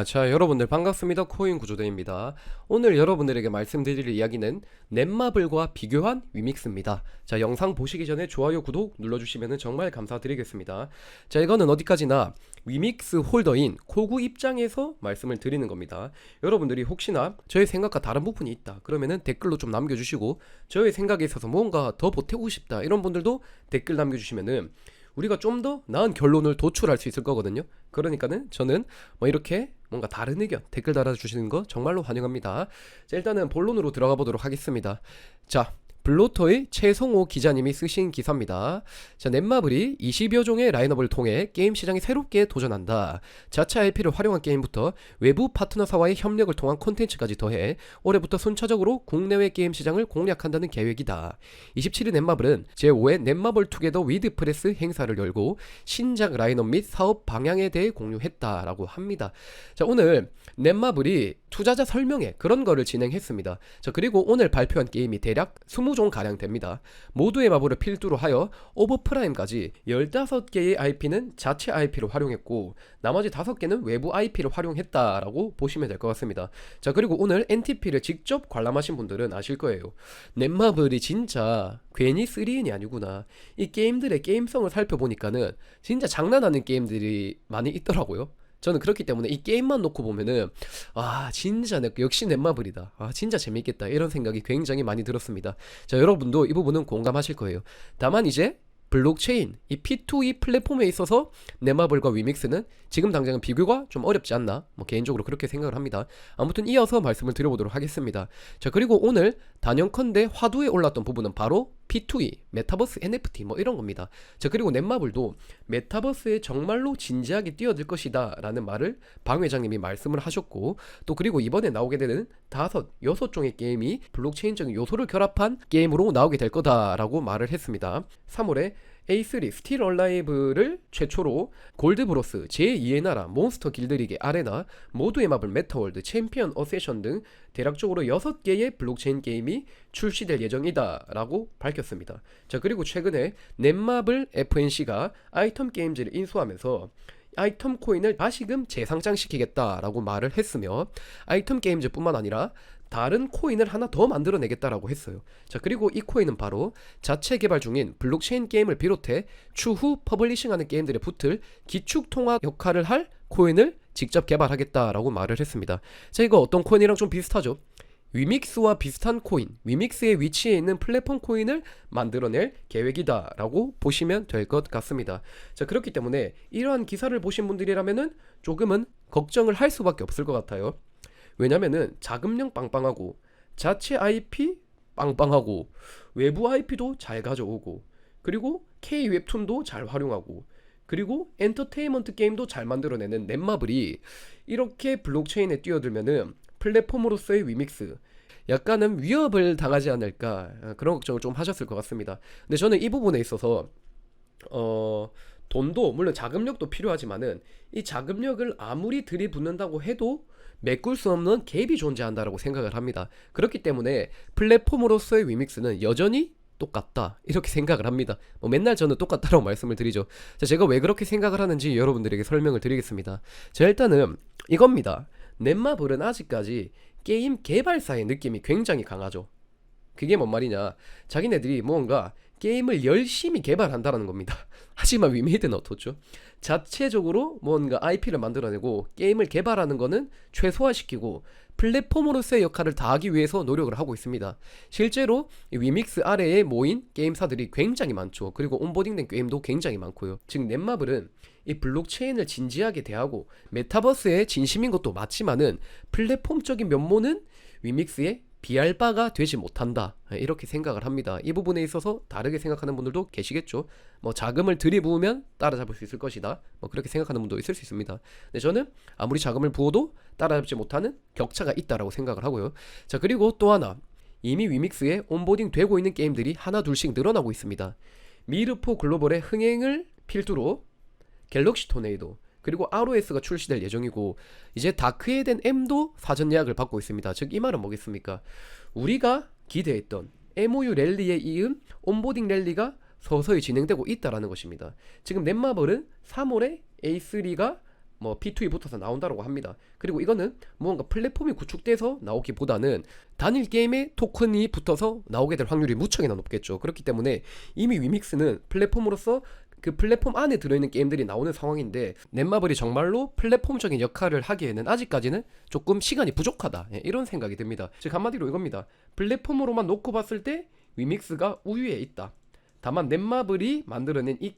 자, 여러분들 반갑습니다. 코인 구조대입니다. 오늘 여러분들에게 말씀드릴 이야기는 넷마블과 비교한 위믹스입니다. 자, 영상 보시기 전에 좋아요, 구독 눌러주시면 정말 감사드리겠습니다. 자, 이거는 어디까지나 위믹스 홀더인 코구 입장에서 말씀을 드리는 겁니다. 여러분들이 혹시나 저의 생각과 다른 부분이 있다 그러면은 댓글로 좀 남겨주시고, 저의 생각에 있어서 뭔가 더 보태고 싶다 이런 분들도 댓글 남겨주시면은 우리가 좀 더 나은 결론을 도출할 수 있을 거거든요. 그러니까는 저는 뭐 이렇게 뭔가 다른 의견 댓글 달아주시는 거 정말로 환영합니다. 자, 일단은 본론으로 들어가 보도록 하겠습니다. 자, 블로터의 최성호 기자님이 쓰신 기사입니다. 자, 넷마블이 20여 종의 라인업을 통해 게임 시장에 새롭게 도전한다. 자체 IP를 활용한 게임부터 외부 파트너사와의 협력을 통한 콘텐츠까지 더해 올해부터 순차적으로 국내외 게임 시장을 공략한다는 계획이다. 27일 넷마블은 제5회 넷마블 투게더 위드 프레스 행사를 열고 신작 라인업 및 사업 방향에 대해 공유했다라고 합니다. 자, 오늘 넷마블이 투자자 설명회 그런 거를 진행했습니다. 자, 그리고 오늘 발표한 게임이 대략 20종 가량 됩니다. 모두의 마블을 필두로 하여 오버프라임까지 15개의 IP는 자체 IP를 활용했고 나머지 5개는 외부 IP를 활용했다라고 보시면 될 것 같습니다. 자, 그리고 오늘 NTP를 직접 관람하신 분들은 아실 거예요. 넷마블이 진짜 괜히 3N이 아니구나. 이 게임들의 게임성을 살펴보니까는 진짜 장난하는 게임들이 많이 있더라고요. 저는 그렇기 때문에 이 게임만 놓고 보면은 진짜 역시 넷마블이다, 진짜 재밌겠다 이런 생각이 굉장히 많이 들었습니다. 자, 여러분도 이 부분은 공감하실 거예요. 다만 이제 블록체인 이 P2E 플랫폼에 있어서 넷마블과 위믹스는 지금 당장은 비교가 좀 어렵지 않나, 뭐 개인적으로 그렇게 생각을 합니다. 아무튼 이어서 말씀을 드려보도록 하겠습니다. 자, 그리고 오늘 단연컨대 화두에 올랐던 부분은 바로 P2E, 메타버스 NFT 뭐 이런 겁니다. 자, 그리고 넷마블도 메타버스에 정말로 진지하게 뛰어들 것이다 라는 말을 방 회장님이 말씀을 하셨고, 또 그리고 이번에 나오게 되는 6종의 게임이 블록체인적인 요소를 결합한 게임으로 나오게 될 거다라고 말을 했습니다. 3월에 A3 스틸 얼라이브를 최초로 골드브로스, 제2의 나라, 몬스터 길드리그 아레나, 모두의 마블 메타월드, 챔피언 어세션 등 대략적으로 6개의 블록체인 게임이 출시될 예정이다 라고 밝혔습니다. 자, 그리고 최근에 넷마블 FNC가 아이템 게임즈를 인수하면서 아이템 코인을 다시금 재상장시키겠다라고 말을 했으며, 아이템 게임즈 뿐만 아니라 다른 코인을 하나 더 만들어내겠다라고 했어요. 자, 그리고 이 코인은 바로 자체 개발 중인 블록체인 게임을 비롯해 추후 퍼블리싱하는 게임들에 붙을 기축 통합 역할을 할 코인을 직접 개발하겠다라고 말을 했습니다. 자, 이거 어떤 코인이랑 좀 비슷하죠? 위믹스와 비슷한 코인, 위믹스의 위치에 있는 플랫폼 코인을 만들어낼 계획이다 라고 보시면 될 것 같습니다. 자, 그렇기 때문에 이러한 기사를 보신 분들이라면은 조금은 걱정을 할 수밖에 없을 것 같아요. 왜냐면은 자금력 빵빵하고 자체 IP 빵빵하고 외부 IP도 잘 가져오고 그리고 K 웹툰도 잘 활용하고 그리고 엔터테인먼트 게임도 잘 만들어내는 넷마블이 이렇게 블록체인에 뛰어들면은 플랫폼으로서의 위믹스 약간은 위협을 당하지 않을까, 그런 걱정을 좀 하셨을 것 같습니다. 근데 저는 이 부분에 있어서 돈도 물론 자금력도 필요하지만은 이 자금력을 아무리 들이붓는다고 해도 메꿀 수 없는 갭이 존재한다라고 생각을 합니다. 그렇기 때문에 플랫폼으로서의 위믹스는 여전히 똑같다 이렇게 생각을 합니다. 뭐 맨날 저는 똑같다라고 말씀을 드리죠. 자, 제가 왜 그렇게 생각을 하는지 여러분들에게 설명을 드리겠습니다. 자, 일단은 이겁니다. 넷마블은 아직까지 게임 개발사의 느낌이 굉장히 강하죠. 그게 뭔 말이냐, 자기네들이 뭔가 게임을 열심히 개발한다는 겁니다. 하지만 위메이드는 어떻죠? 자체적으로 뭔가 IP를 만들어내고 게임을 개발하는 거는 최소화시키고 플랫폼으로서의 역할을 다하기 위해서 노력을 하고 있습니다. 실제로 위믹스 아래에 모인 게임사들이 굉장히 많죠. 그리고 온보딩된 게임도 굉장히 많고요. 즉 넷마블은 이 블록체인을 진지하게 대하고 메타버스에 진심인 것도 맞지만은 플랫폼적인 면모는 위믹스의 비할 바가 되지 못한다 이렇게 생각을 합니다. 이 부분에 있어서 다르게 생각하는 분들도 계시겠죠. 뭐 자금을 들이부으면 따라잡을 수 있을 것이다, 뭐 그렇게 생각하는 분도 있을 수 있습니다. 근데 저는 아무리 자금을 부어도 따라잡지 못하는 격차가 있다라고 생각을 하고요. 자, 그리고 또 하나, 이미 위믹스에 온보딩 되고 있는 게임들이 하나 둘씩 늘어나고 있습니다. 미르포 글로벌의 흥행을 필두로 갤럭시 토네이도 그리고 ROS가 출시될 예정이고, 이제 다크에덴 M도 사전 예약을 받고 있습니다. 즉 이 말은 뭐겠습니까? 우리가 기대했던 MOU 랠리에 이은 온보딩 랠리가 서서히 진행되고 있다라는 것입니다. 지금 넷마블은 3월에 A3가 뭐 P2E 붙어서 나온다고 합니다. 그리고 이거는 무언가 플랫폼이 구축돼서 나오기보다는 단일 게임에 토큰이 붙어서 나오게 될 확률이 무척이나 높겠죠. 그렇기 때문에 이미 위믹스는 플랫폼으로서 그 플랫폼 안에 들어있는 게임들이 나오는 상황인데, 넷마블이 정말로 플랫폼적인 역할을 하기에는 아직까지는 조금 시간이 부족하다, 이런 생각이 듭니다. 즉 한마디로 이겁니다. 플랫폼으로만 놓고 봤을 때 위믹스가 우위에 있다. 다만 넷마블이 만들어낸 이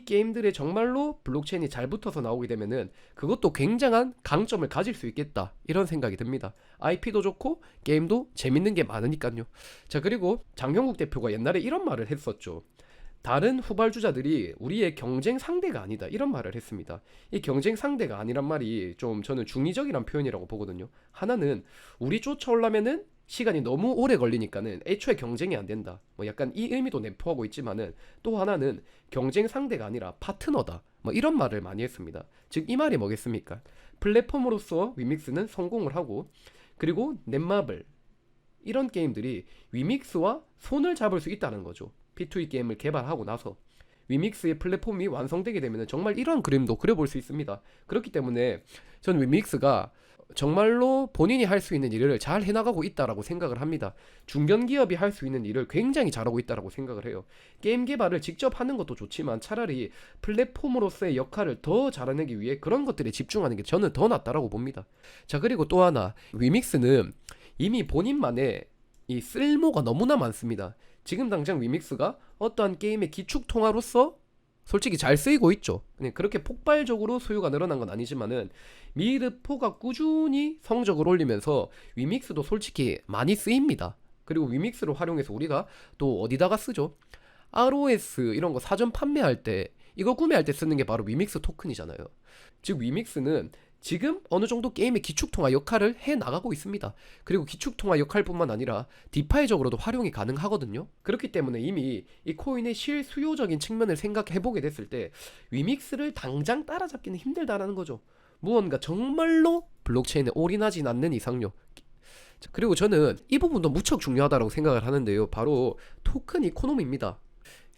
게임들에 정말로 블록체인이 잘 붙어서 나오게 되면은 그것도 굉장한 강점을 가질 수 있겠다, 이런 생각이 듭니다. IP도 좋고 게임도 재밌는 게 많으니까요. 자, 그리고 장형국 대표가 옛날에 이런 말을 했었죠. 다른 후발주자들이 우리의 경쟁 상대가 아니다, 이런 말을 했습니다. 이 경쟁 상대가 아니란 말이 좀 저는 중의적이란 표현이라고 보거든요. 하나는 우리 쫓아오려면은 시간이 너무 오래 걸리니까는 애초에 경쟁이 안 된다, 뭐 약간 이 의미도 내포하고 있지만은, 또 하나는 경쟁 상대가 아니라 파트너다, 뭐 이런 말을 많이 했습니다. 즉 이 말이 뭐겠습니까? 플랫폼으로서 위믹스는 성공을 하고, 그리고 넷마블 이런 게임들이 위믹스와 손을 잡을 수 있다는 거죠. P2E 게임을 개발하고 나서 위믹스의 플랫폼이 완성되게 되면 정말 이런 그림도 그려볼 수 있습니다. 그렇기 때문에 저는 위믹스가 정말로 본인이 할 수 있는 일을 잘 해나가고 있다라고 생각을 합니다. 중견기업이 할 수 있는 일을 굉장히 잘하고 있다라고 생각을 해요. 게임 개발을 직접 하는 것도 좋지만 차라리 플랫폼으로서의 역할을 더 잘해내기 위해 그런 것들에 집중하는 게 저는 더 낫다라고 봅니다. 자, 그리고 또 하나, 위믹스는 이미 본인만의 이 쓸모가 너무나 많습니다. 지금 당장 위믹스가 어떠한 게임의 기축 통화로서 솔직히 잘 쓰이고 있죠. 그렇게 폭발적으로 소유가 늘어난 건 아니지만은 미르4가 꾸준히 성적을 올리면서 위믹스도 솔직히 많이 쓰입니다. 그리고 위믹스를 활용해서 우리가 또 어디다가 쓰죠? ROS 이런 거 사전 판매할 때, 이거 구매할 때 쓰는 게 바로 위믹스 토큰이잖아요. 즉 위믹스는 지금 어느 정도 게임의 기축통화 역할을 해 나가고 있습니다. 그리고 기축통화 역할뿐만 아니라 디파이적으로도 활용이 가능하거든요. 그렇기 때문에 이미 이 코인의 실수요적인 측면을 생각해보게 됐을 때 위믹스를 당장 따라잡기는 힘들다라는 거죠. 무언가 정말로 블록체인에 올인하진 않는 이상요. 그리고 저는 이 부분도 무척 중요하다고 생각을 하는데요. 바로 토큰 이코노미입니다.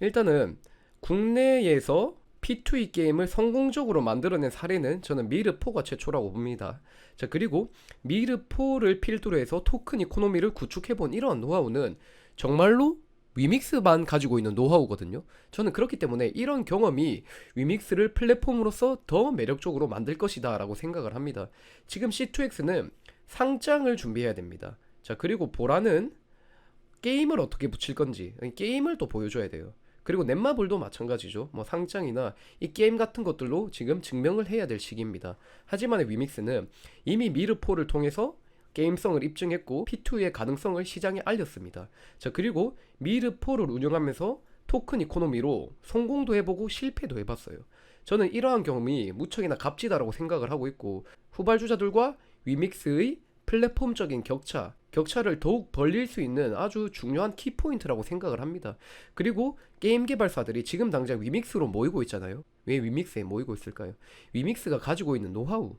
일단은 국내에서 P2E 게임을 성공적으로 만들어낸 사례는 저는 미르4가 최초라고 봅니다. 자, 그리고 미르4를 필두로 해서 토큰 이코노미를 구축해본 이런 노하우는 정말로 위믹스만 가지고 있는 노하우거든요. 저는 그렇기 때문에 이런 경험이 위믹스를 플랫폼으로서 더 매력적으로 만들 것이다 라고 생각을 합니다. 지금 C2X는 상장을 준비해야 됩니다. 자, 그리고 보라는 게임을 어떻게 붙일 건지, 게임을 또 보여줘야 돼요. 그리고 넷마블도 마찬가지죠. 뭐 상장이나 이 게임 같은 것들로 지금 증명을 해야 될 시기입니다. 하지만 위믹스는 이미 미르4를 통해서 게임성을 입증했고 P2의 가능성을 시장에 알렸습니다. 자, 그리고 미르4를 운영하면서 토큰 이코노미로 성공도 해보고 실패도 해봤어요. 저는 이러한 경험이 무척이나 값지다라고 생각을 하고 있고, 후발주자들과 위믹스의 플랫폼적인 격차를 더욱 벌릴 수 있는 아주 중요한 키포인트라고 생각을 합니다. 그리고 게임 개발사들이 지금 당장 위믹스로 모이고 있잖아요. 왜 위믹스에 모이고 있을까요? 위믹스가 가지고 있는 노하우,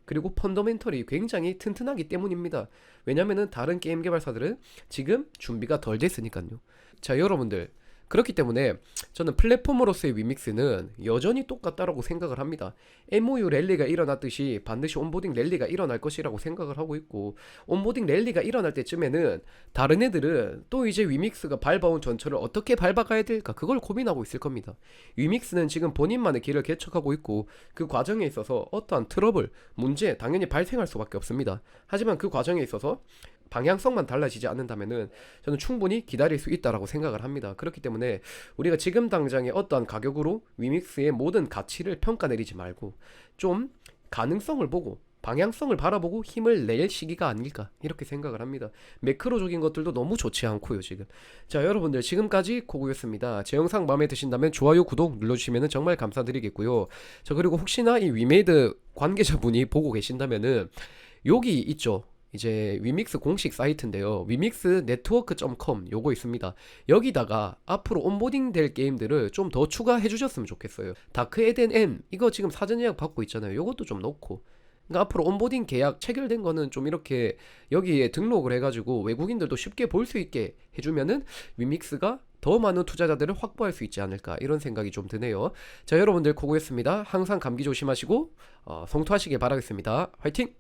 그리고 펀더멘털이 굉장히 튼튼하기 때문입니다. 왜냐면은 다른 게임 개발사들은 지금 준비가 덜 됐으니까요. 자, 여러분들, 그렇기 때문에 저는 플랫폼으로서의 위믹스는 여전히 똑같다라고 생각을 합니다. MOU 랠리가 일어났듯이 반드시 온보딩 랠리가 일어날 것이라고 생각을 하고 있고, 온보딩 랠리가 일어날 때쯤에는 다른 애들은 또 이제 위믹스가 밟아온 전철을 어떻게 밟아가야 될까, 그걸 고민하고 있을 겁니다. 위믹스는 지금 본인만의 길을 개척하고 있고, 그 과정에 있어서 어떠한 트러블, 문제 당연히 발생할 수밖에 없습니다. 하지만 그 과정에 있어서 방향성만 달라지지 않는다면은 저는 충분히 기다릴 수 있다라고 생각을 합니다. 그렇기 때문에 우리가 지금 당장의 어떠한 가격으로 위믹스의 모든 가치를 평가 내리지 말고 좀 가능성을 보고 방향성을 바라보고 힘을 낼 시기가 아닐까, 이렇게 생각을 합니다. 매크로적인 것들도 너무 좋지 않고요 지금. 자, 여러분들, 지금까지 고고였습니다. 제 영상 마음에 드신다면 좋아요, 구독 눌러주시면 정말 감사드리겠고요. 자, 그리고 혹시나 이 위메이드 관계자분이 보고 계신다면은 여기 있죠, 이제 위믹스 공식 사이트인데요. wimixnetwork.com 요거 있습니다. 여기다가 앞으로 온보딩 될 게임들을 좀 더 추가해 주셨으면 좋겠어요. 다크 에덴 M 이거 지금 사전 예약 받고 있잖아요. 요것도 좀 넣고, 그러니까 앞으로 온보딩 계약 체결된 거는 좀 이렇게 여기에 등록을 해가지고 외국인들도 쉽게 볼 수 있게 해주면은 위믹스가 더 많은 투자자들을 확보할 수 있지 않을까 이런 생각이 좀 드네요. 자, 여러분들 고고했습니다. 항상 감기 조심하시고 성투하시길 바라겠습니다. 화이팅!